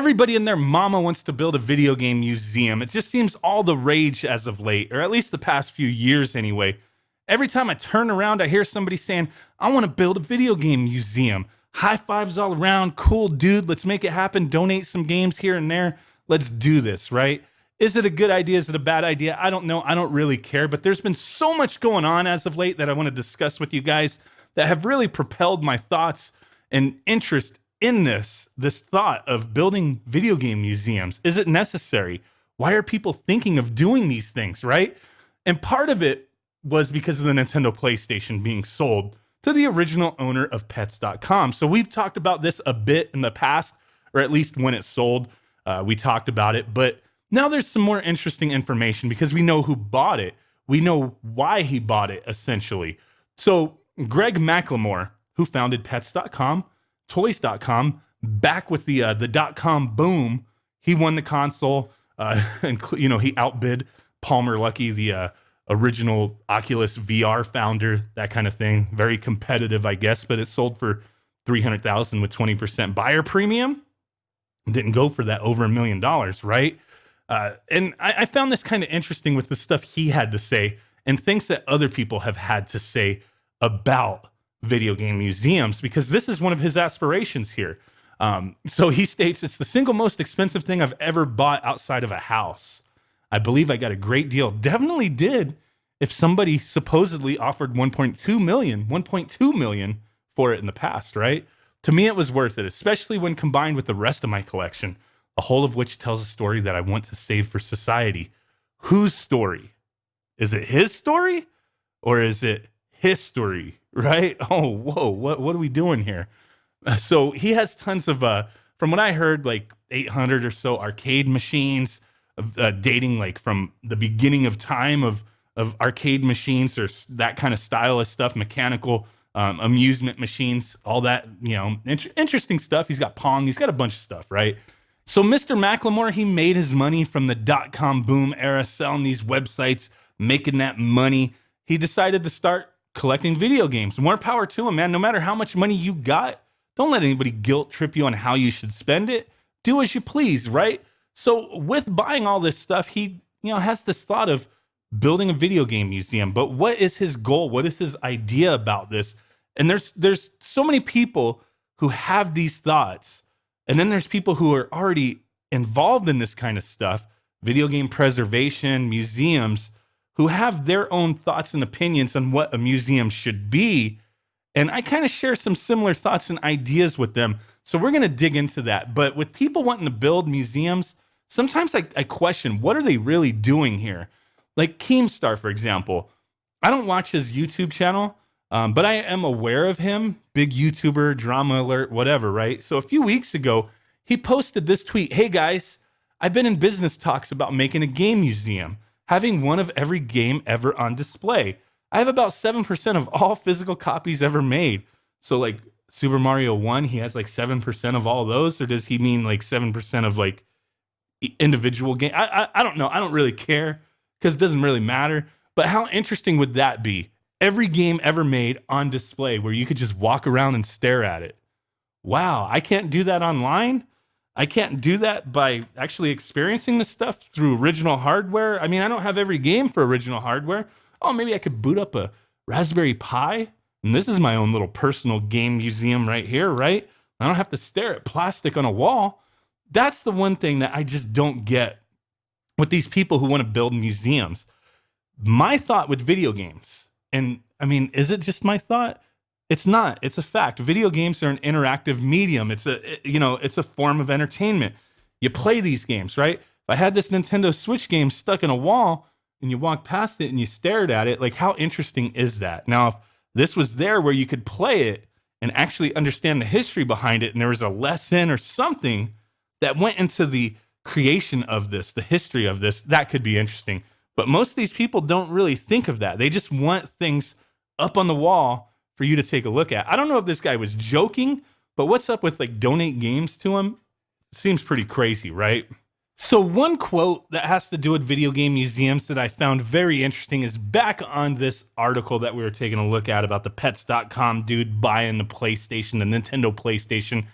Everybody and their mama wants to build a video game museum. It just seems all the rage as of late, or at least the past few years anyway. Every time I turn around, I hear somebody saying, I want to build a video game museum. High fives all around, cool dude, let's make it happen, donate some games here and there. Let's do this, right? Is it a good idea? Is it a bad idea? I don't know. I don't really care, but there's been so much going on as of late that I want to discuss with you guys that have really propelled my thoughts and interest in this thought of building video game museums. Is it necessary? Why are people thinking of doing these things, right? And part of it was because of the Nintendo PlayStation being sold to the original owner of pets.com. So we've talked about this a bit in the past, or at least when it sold, we talked about it. But now there's some more interesting information because we know who bought it. We know why he bought it, essentially. So Greg McLemore, who founded pets.com, toys.com, back with the .com boom, he won the console. And he outbid Palmer Luckey, the original Oculus VR founder, that kind of thing. Very competitive, I guess, but it sold for $300,000 with 20% buyer premium. Didn't go for that over $1 million, right? And I found this kind of interesting with the stuff he had to say and things that other people have had to say about video game museums, because this is one of his aspirations here. So he states, it's the single most expensive thing I've ever bought outside of a house. I believe I got a great deal. Definitely did if somebody supposedly offered 1.2 million for it in the past, right? To me, it was worth it, especially when combined with the rest of my collection, the whole of which tells a story that I want to save for society. Whose story? Is it his story or is it history, right? Oh, whoa, what are we doing here? So he has tons of, from what I heard, like 800 or so arcade machines, dating like from the beginning of time of arcade machines or that kind of style of stuff, mechanical amusement machines, all that, interesting stuff. He's got Pong, he's got a bunch of stuff, right? So Mr. McLemore, he made his money from the .com boom era, selling these websites, making that money. He decided to start collecting video games. More power to him, man. No matter how much money you got, don't let anybody guilt trip you on how you should spend it. Do as you please, right? So with buying all this stuff, he, has this thought of building a video game museum. But what is his goal? What is his idea about this? And there's so many people who have these thoughts. And then there's people who are already involved in this kind of stuff, video game preservation, museums, who have their own thoughts and opinions on what a museum should be. And I kind of share some similar thoughts and ideas with them. So we're going to dig into that. But with people wanting to build museums, sometimes I question, what are they really doing here? Like Keemstar, for example. I don't watch his YouTube channel, but I am aware of him. Big YouTuber, drama alert, whatever, right? So a few weeks ago, he posted this tweet. Hey guys, I've been in business talks about making a game museum, having one of every game ever on display. I have about 7% of all physical copies ever made. So like Super Mario 1, he has like 7% of all those, or does he mean like 7% of like individual game? I don't know. I don't really care because it doesn't really matter. But how interesting would that be? Every game ever made on display where you could just walk around and stare at it. Wow, I can't do that online? I can't do that by actually experiencing this stuff through original hardware? I mean, I don't have every game for original hardware. Oh, maybe I could boot up a Raspberry Pi, and this is my own little personal game museum right here, right? I don't have to stare at plastic on a wall. That's the one thing that I just don't get with these people who want to build museums. My thought with video games, and I mean, is it just my thought? It's not. It's a fact. Video games are an interactive medium. It's a form of entertainment. You play these games, right? If I had this Nintendo Switch game stuck in a wall and you walk past it and you stared at it, like how interesting is that? Now, if this was there where you could play it and actually understand the history behind it, and there was a lesson or something that went into the creation of this, the history of this, that could be interesting. But most of these people don't really think of that. They just want things up on the wall for you to take a look at. I don't know if this guy was joking, but what's up with like donate games to him? Seems pretty crazy, right? So one quote that has to do with video game museums that I found very interesting is back on this article that we were taking a look at about the pets.com dude buying the PlayStation, the Nintendo PlayStation.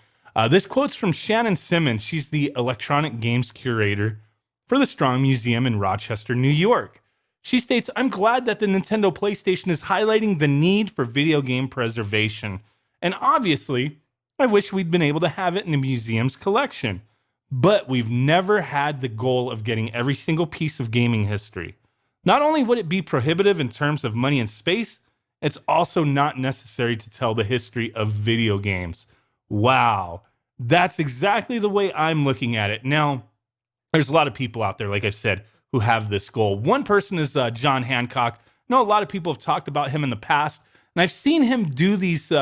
This quote's from Shannon Simmons. She's the electronic games curator for the Strong Museum in Rochester, New York. She states, I'm glad that the Nintendo PlayStation is highlighting the need for video game preservation. And obviously, I wish we'd been able to have it in the museum's collection. But we've never had the goal of getting every single piece of gaming history. Not only would it be prohibitive in terms of money and space, it's also not necessary to tell the history of video games. Wow. That's exactly the way I'm looking at it. Now, there's a lot of people out there, like I said, who have this goal. One person is John Hancock. I know a lot of people have talked about him in the past, and I've seen him do these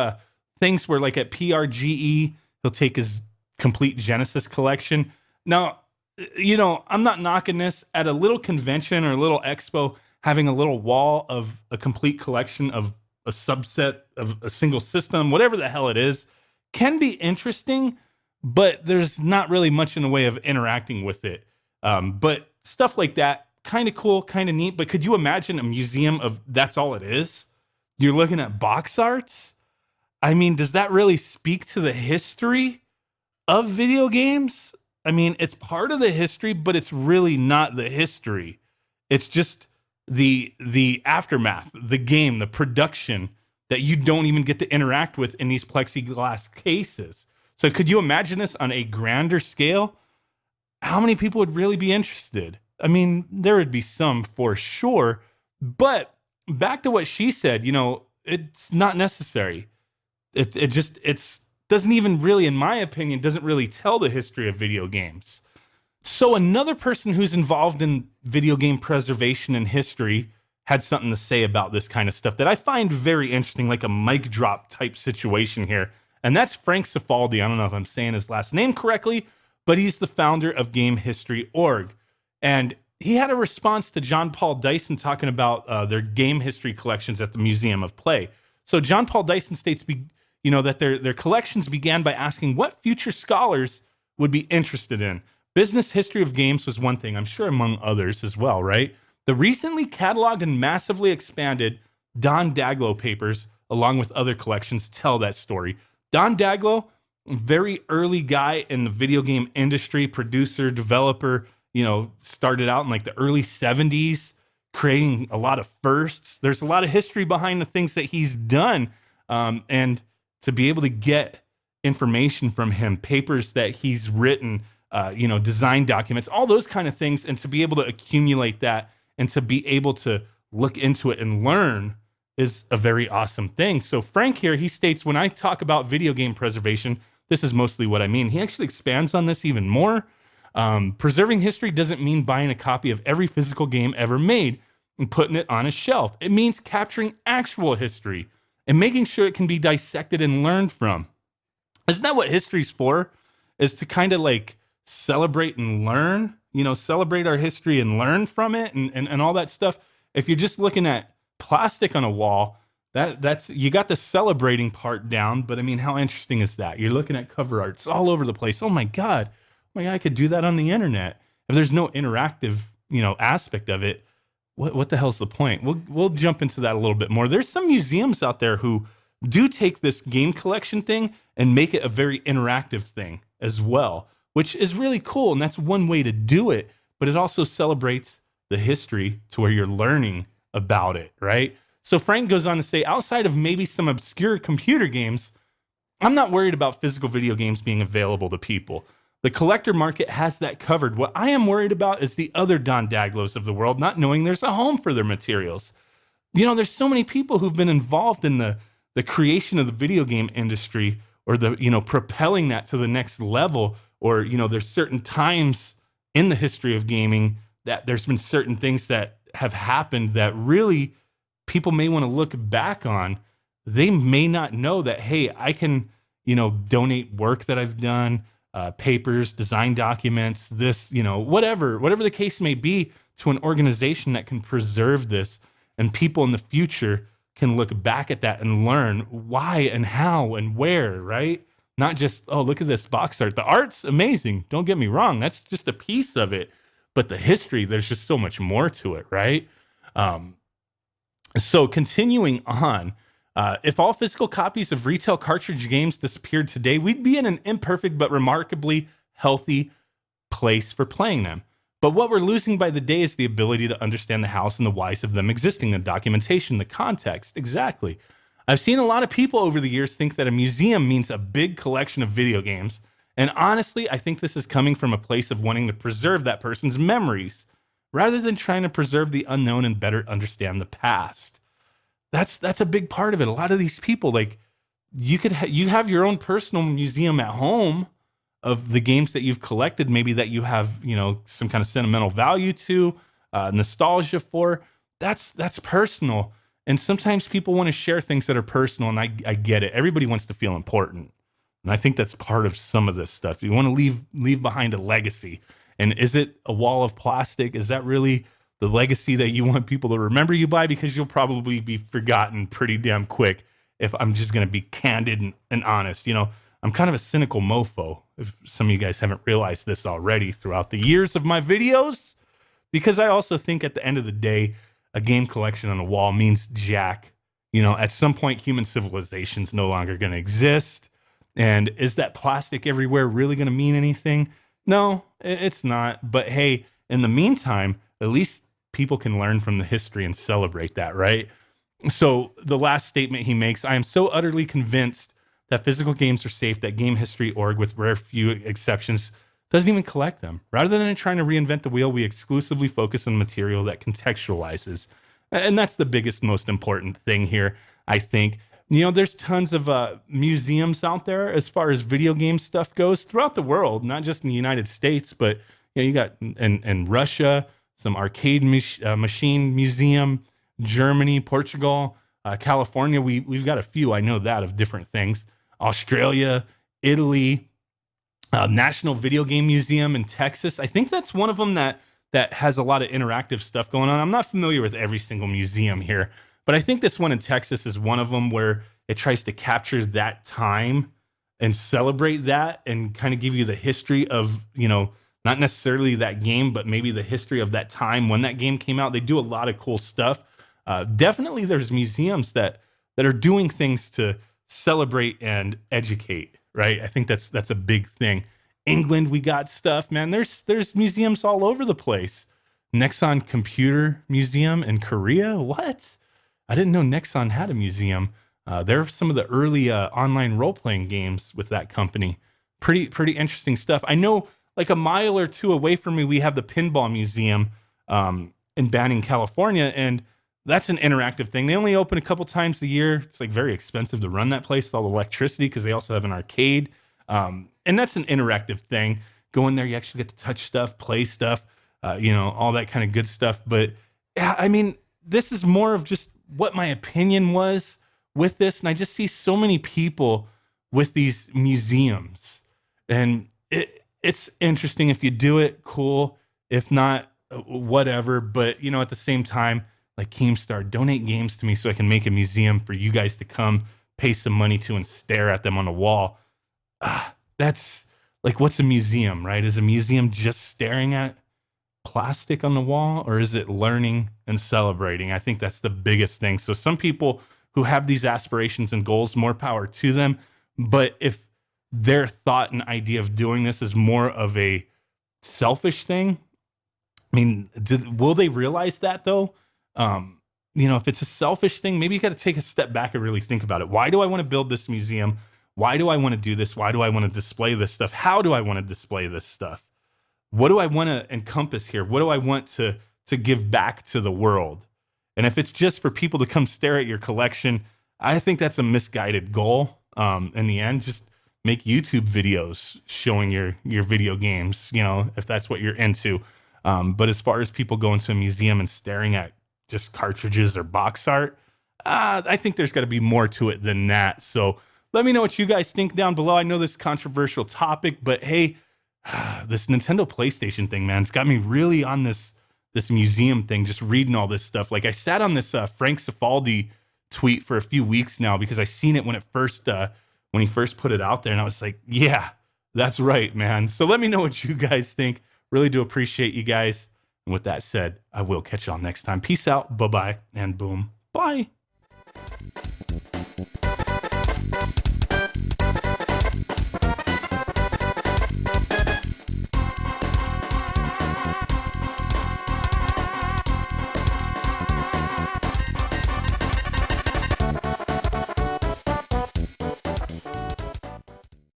things where, like at PRGE, he'll take his complete Genesis collection. Now, I'm not knocking this. At a little convention or a little expo, having a little wall of a complete collection of a subset of a single system, whatever the hell it is, can be interesting, but there's not really much in the way of interacting with it. But stuff like that, kind of cool, kind of neat. But could you imagine a museum of that's all it is? You're looking at box arts? I mean, does that really speak to the history of video games? I mean, it's part of the history, but it's really not the history. It's just the aftermath, the game, the production that you don't even get to interact with in these plexiglass cases. So could you imagine this on a grander scale? How many people would really be interested? I mean, there would be some for sure, but back to what she said, it's not necessary. It doesn't even really, in my opinion, doesn't really tell the history of video games. So another person who's involved in video game preservation and history had something to say about this kind of stuff that I find very interesting, like a mic drop type situation here. And that's Frank Cifaldi. I don't know if I'm saying his last name correctly, but he's the founder of Game History Org. And he had a response to John Paul Dyson talking about their game history collections at the Museum of Play. So John Paul Dyson states, that their collections began by asking what future scholars would be interested in. Business history of games was one thing, I'm sure among others as well, right? The recently cataloged and massively expanded Don Daglow papers, along with other collections, tell that story. Don Daglow, very early guy in the video game industry, producer, developer, started out in like the early 70s, creating a lot of firsts. There's a lot of history behind the things that he's done. And to be able to get information from him, papers that he's written, design documents, all those kind of things, and to be able to accumulate that and to be able to look into it and learn is a very awesome thing. So Frank here, he states, when I talk about video game preservation, this is mostly what I mean. He actually expands on this even more. Preserving history doesn't mean buying a copy of every physical game ever made and putting it on a shelf. It means capturing actual history and making sure it can be dissected and learned from. Isn't that what history's for? Is to kind of like celebrate and learn, celebrate our history and learn from it and all that stuff. If you're just looking at plastic on a wall, that's you got the celebrating part down, but I mean, how interesting is that? You're looking at cover arts all over the place. Oh my God, I could do that on the internet. If there's no interactive, aspect of it, what the hell's the point? We'll jump into that a little bit more. There's some museums out there who do take this game collection thing and make it a very interactive thing as well, which is really cool. And that's one way to do it, but it also celebrates the history to where you're learning about it, right? So Frank goes on to say, outside of maybe some obscure computer games, I'm not worried about physical video games being available to people. The collector market has that covered. What I am worried about is the other Don Daglows of the world not knowing there's a home for their materials. There's so many people who've been involved in the creation of the video game industry, or propelling that to the next level, or, there's certain times in the history of gaming that there's been certain things that have happened that really people may want to look back on. They may not know that, hey, I can, donate work that I've done, papers, design documents, this, whatever the case may be, to an organization that can preserve this, and people in the future can look back at that and learn why and how and where, right? Not just, oh, look at this box art. The art's amazing. Don't get me wrong. That's just a piece of it. But the history, there's just so much more to it, right? So continuing on, If all physical copies of retail cartridge games disappeared today, we'd be in an imperfect but remarkably healthy place for playing them. But what we're losing by the day is the ability to understand the hows and the whys of them existing, the documentation, the context. Exactly. I've seen a lot of people over the years think that a museum means a big collection of video games. And honestly, I think this is coming from a place of wanting to preserve that person's memories rather than trying to preserve the unknown and better understand the past. That's a big part of it. A lot of these people, like, you have your own personal museum at home of the games that you've collected, maybe that you have, some kind of sentimental value to, nostalgia for. That's personal. And sometimes people want to share things that are personal, and I get it. Everybody wants to feel important. And I think that's part of some of this stuff. You want to leave behind a legacy. And is it a wall of plastic? Is that really the legacy that you want people to remember you by? Because you'll probably be forgotten pretty damn quick if I'm just going to be candid and honest. I'm kind of a cynical mofo, if some of you guys haven't realized this already throughout the years of my videos, because I also think at the end of the day, a game collection on a wall means jack. At some point, human civilization's no longer going to exist. And is that plastic everywhere really going to mean anything? No, it's not. But hey, in the meantime, at least people can learn from the history and celebrate that, right? So the last statement he makes, I am so utterly convinced that physical games are safe that Game History Org, with rare few exceptions, doesn't even collect them. Rather than trying to reinvent the wheel, we exclusively focus on material that contextualizes. And that's the biggest, most important thing here, I think. There's tons of museums out there as far as video game stuff goes throughout the world, not just in the United States, but you got in Russia, some arcade machine museum, Germany, Portugal, California. We've got a few, I know that, of different things. Australia, Italy, National Video Game Museum in Texas. I think that's one of them that has a lot of interactive stuff going on. I'm not familiar with every single museum here, but I think this one in Texas is one of them where it tries to capture that time and celebrate that and kind of give you the history of, not necessarily that game, but maybe the history of that time when that game came out. They do a lot of cool stuff. Definitely there's museums that are doing things to celebrate and educate, right? I think that's a big thing. England, we got stuff, man. There's museums all over the place. Nexon Computer Museum in Korea. What? I didn't know Nexon had a museum. There are some of the early online role-playing games with that company. Pretty interesting stuff. I know, like a mile or two away from me, we have the Pinball Museum in Banning, California, and that's an interactive thing. They only open a couple times a year. It's like very expensive to run that place with all the electricity, because they also have an arcade. And that's an interactive thing. Go in there, you actually get to touch stuff, play stuff, all that kind of good stuff. But yeah, I mean, this is more of just what my opinion was with this. And I just see so many people with these museums, and it's interesting. If you do it, cool. If not, whatever. But, at the same time, like Keemstar, donate games to me so I can make a museum for you guys to come pay some money to and stare at them on a wall. That's like, what's a museum, right? Is a museum just staring at plastic on the wall, or is it learning and celebrating? I think that's the biggest thing. So some people who have these aspirations and goals, more power to them. But if their thought and idea of doing this is more of a selfish thing, I mean, will they realize that though? If it's a selfish thing, maybe you got to take a step back and really think about it. Why do I want to build this museum? Why do I want to do this? Why do I want to display this stuff? How do I want to display this stuff? What do I want to encompass here? What do I want to give back to the world? And if it's just for people to come stare at your collection, I think that's a misguided goal. In the end, just make YouTube videos showing your video games, if that's what you're into. But as far as people going to a museum and staring at just cartridges or box art, I think there's got to be more to it than that. So let me know what you guys think down below. I know this is a controversial topic, but hey, this Nintendo PlayStation thing, man, it's got me really on this museum thing, just reading all this stuff. Like, I sat on this Frank Cifaldi tweet for a few weeks now because I seen it when he first put it out there, and I was like, yeah, that's right, man. So let me know what you guys think. Really do appreciate you guys. And with that said, I will catch y'all next time. Peace out. Bye-bye. And boom. Bye.